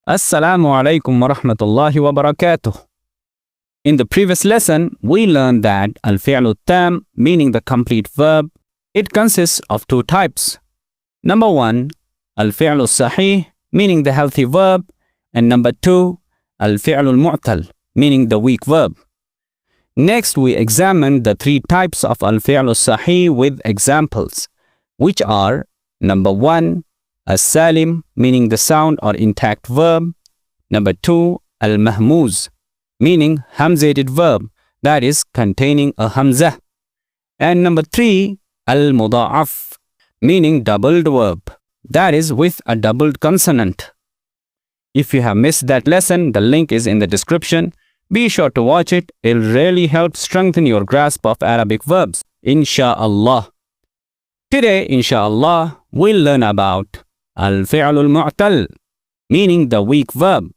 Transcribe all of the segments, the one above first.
Assalamu alaikum wa rahmatullahi wa barakatuh. In the previous lesson, we learned that al-fi'l tam, meaning the complete verb, it consists of two types. Number one, al-fi'l sahih, meaning the healthy verb, and number two, al-fi'l al-mu'tal, meaning the weak verb. Next, we examined the three types of al-fi'l sahih with examples, which are number one, as-salim, meaning the sound or intact verb. Number two, al-mahmuz, meaning hamzated verb, that is containing a hamzah. And number three, al-muda'af, meaning doubled verb, that is with a doubled consonant. If you have missed that lesson, the link is in the description. Be sure to watch it. It'll really help strengthen your grasp of Arabic verbs, insha'Allah. Today, insha'Allah, we'll learn about al-fi'l al-mu'tal, meaning the weak verb.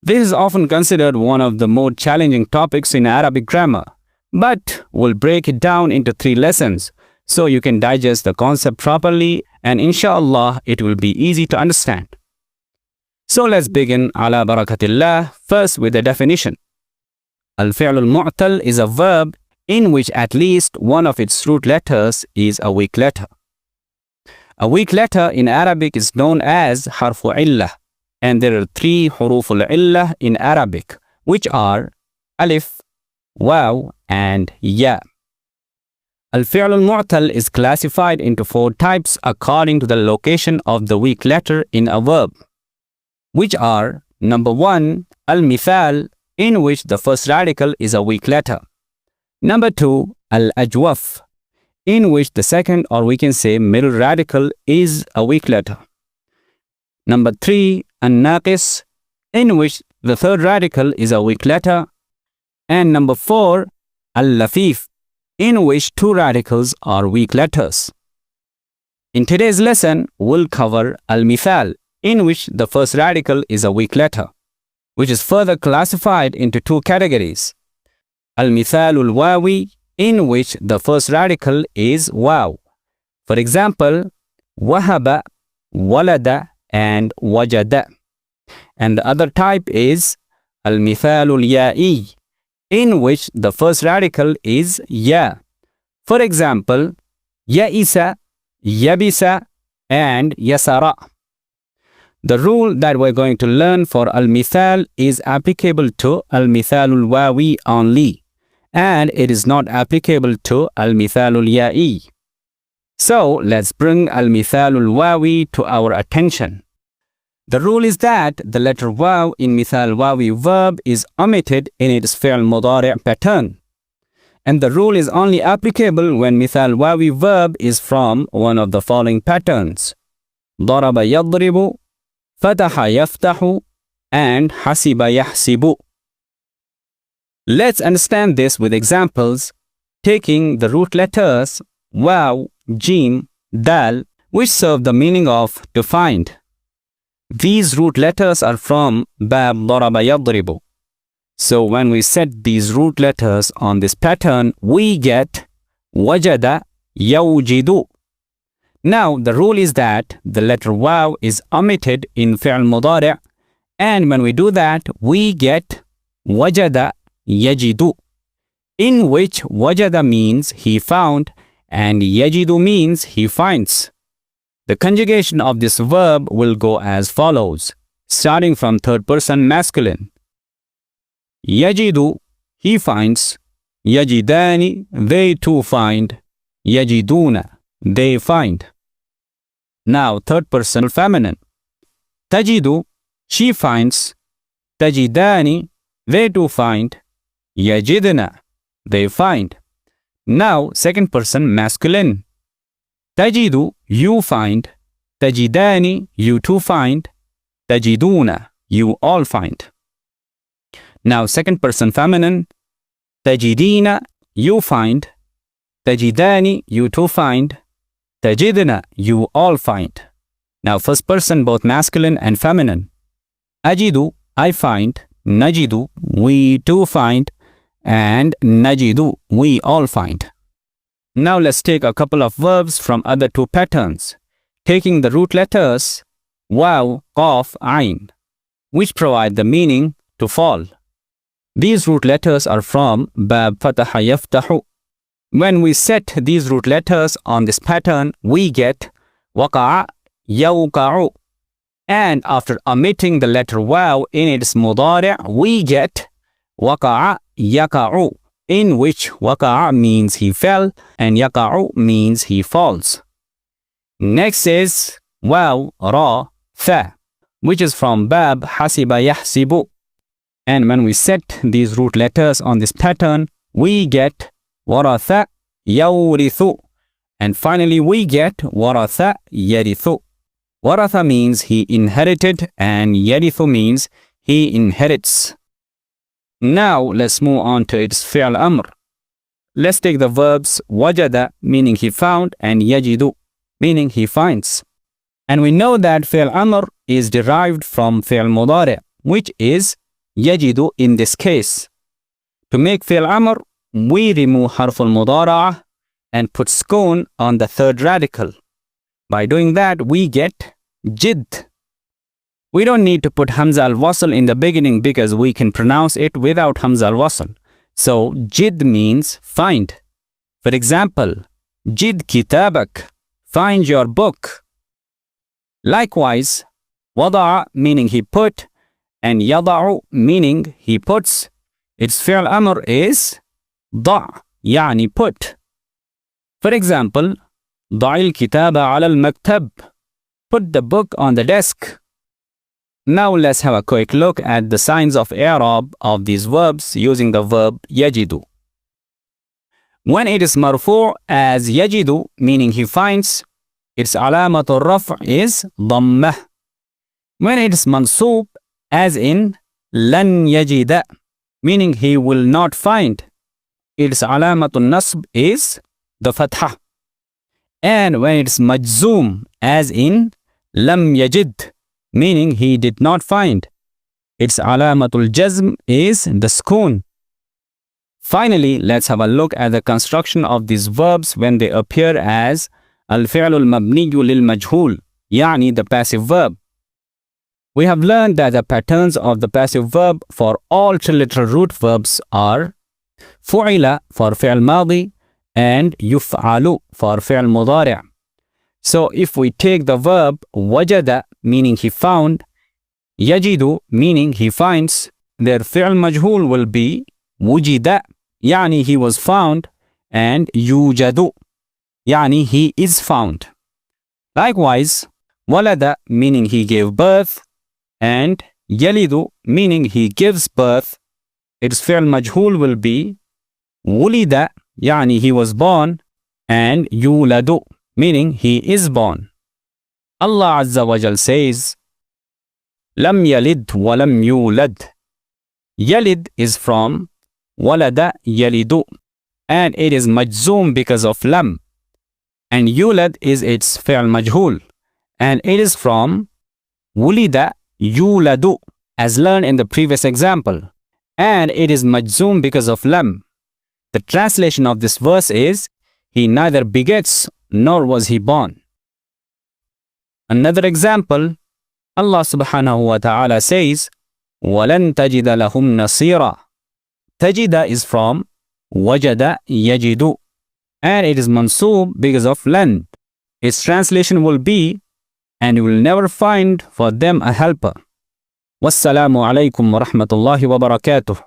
This is often considered one of the more challenging topics in Arabic grammar, but we'll break it down into three lessons so you can digest the concept properly, and insha'Allah, it will be easy to understand. So let's begin ala barakatillah, first with the definition. Al-fi'l al-mu'tal is a verb in which at least one of its root letters is a weak letter. A weak letter in Arabic is known as harfu illah, and there are three huruful illah in Arabic, which are alif, waw, and ya. Al-fi'l al-mu'tal is classified into four types according to the location of the weak letter in a verb, which are number one, al-Mithaal, in which the first radical is a weak letter. Number two, al-ajwaf, in which the second, or we can say middle radical, is a weak letter. Number three, an-naqis, in which the third radical is a weak letter. And number four, al-lafif, in which two radicals are weak letters. In today's lesson, we'll cover al-Mithaal, in which the first radical is a weak letter, which is further classified into two categories. Al-Mithaal al-wawi, in which the first radical is waw. For example, wahaba, walada, and wajada. And the other type is al-Mithaal al-ya'i, in which the first radical is ya. For example, ya'isa, yabisa, and yasara. The rule that we're going to learn for al-Mithaal is applicable to al-Mithaal al-wawi only, and it is not applicable to al-Mithaal al-ya'i. So let's bring al-Mithaal al-wawi to our attention. The rule is that the letter waw in Mithaal wawi verb is omitted in its fi'l mudari' pattern. And the rule is only applicable when Mithaal wawi verb is from one of the following patterns: daraba yadribu, fataha yaftahu, and hasiba yahsibu. Let's understand this with examples, taking the root letters waw, jim, dal, which serve the meaning of to find. These root letters are from bab daraba yadribu. So when we set these root letters on this pattern, we get wajada yawjidu. Now the rule is that the letter waw is omitted in fi'l mudari', and when we do that, we get wajada yajidu, in which wajada means he found and yajidu means he finds. The conjugation of this verb will go as follows, starting from third person masculine. Yajidu, he finds. Yajidani, they too find. Yajiduna, they find. Now third person feminine. Tajidu, she finds. Tajidani, they too find. Yajidna, they find. Now second person masculine. Tajidu, you find. Tajidani, you too find. Tajiduna, you all find. Now second person feminine. Tajidina, you find. Tajidani, you too find. Tajidna, you all find. Now first person both masculine and feminine. Ajidu, I find. Najidu, we too find. And najidu, we all find. Now let's take a couple of verbs from other two patterns, taking the root letters waw, qaf, ayn. which provide the meaning to fall. These root letters are from bab fataha yaftahu. When we set these root letters on this pattern, we get waqa'a yawqa'u. And after omitting the letter waw in its mudari', we get waqa'a yaqa'u, in which waqa'a means he fell and yaqa'u means he falls. Next is waw ra tha, which is from bab hasiba yahsibu. And when we set these root letters on this pattern, we get waratha yawrithu. And finally we get waratha yarithu. Waratha means he inherited and yarithu means he inherits. Now let's move on to its fi'l amr. Let's take the verbs wajada, meaning he found, and yajidu, meaning he finds. And we know that fi'l amr is derived from fi'l mudari', which is yajidu in this case. To make fi'l amr, we remove harf al-mudara'ah and put sukun on the third radical. By doing that, we get jid. We don't need to put hamza al-wasl in the beginning because we can pronounce it without hamza al-wasl. So jid means find. For example, jid kitabak, find your book. Likewise, wada'a meaning he put and yada'u meaning he puts. Its fi'l amr is da', yani put. For example, da'il kitaba ala al-maktab, put the book on the desk. Now let's have a quick look at the signs of i'rab of these verbs using the verb yajidu. When it is marfu' as yajidu, meaning he finds, its alamatul raf' is dhammah. When it is mansub as in lan yajida, meaning he will not find, its alamatul nasb is the fathah. And when it's majzoom as in lam yajid, meaning he did not find, its alamatul jazm is the sukun. Finally, let's have a look at the construction of these verbs when they appear as al-fi'l al-mabniyu lil-majhul, yani the passive verb. We have learned that the patterns of the passive verb for all triliteral root verbs are fu'ila for fi'l madi and yuf'alu for fi'l mudari'. So if we take the verb wajada, meaning he found, yajidu, meaning he finds, their fi'l majhul will be wujida, yani he was found, and yujadu, yani he is found. Likewise, walada, meaning he gave birth, and yalidu, meaning he gives birth, its fi'l majhul will be wulida, yani he was born, and yuladu, meaning he is born. Allah Azza wa Jal says, Lam yalid wa lam yulad. Yalid is from walada yalidu, and it is majzoom because of lam. And yulad is its fi'l majhul, and it is from wulida yuladu, as learned in the previous example. And it is majzoom because of lam. The translation of this verse is, he neither begets nor was he born. Another example, Allah subhanahu wa ta'ala says, وَلَن تَجِدَ لَهُمْ نَصِيرًا. Tajida is from wajada yajidu, and it is mansoob because of lan. Its translation will be, and you will never find for them a helper. Wassalamu alaikum wa rahmatullahi wa barakatuh.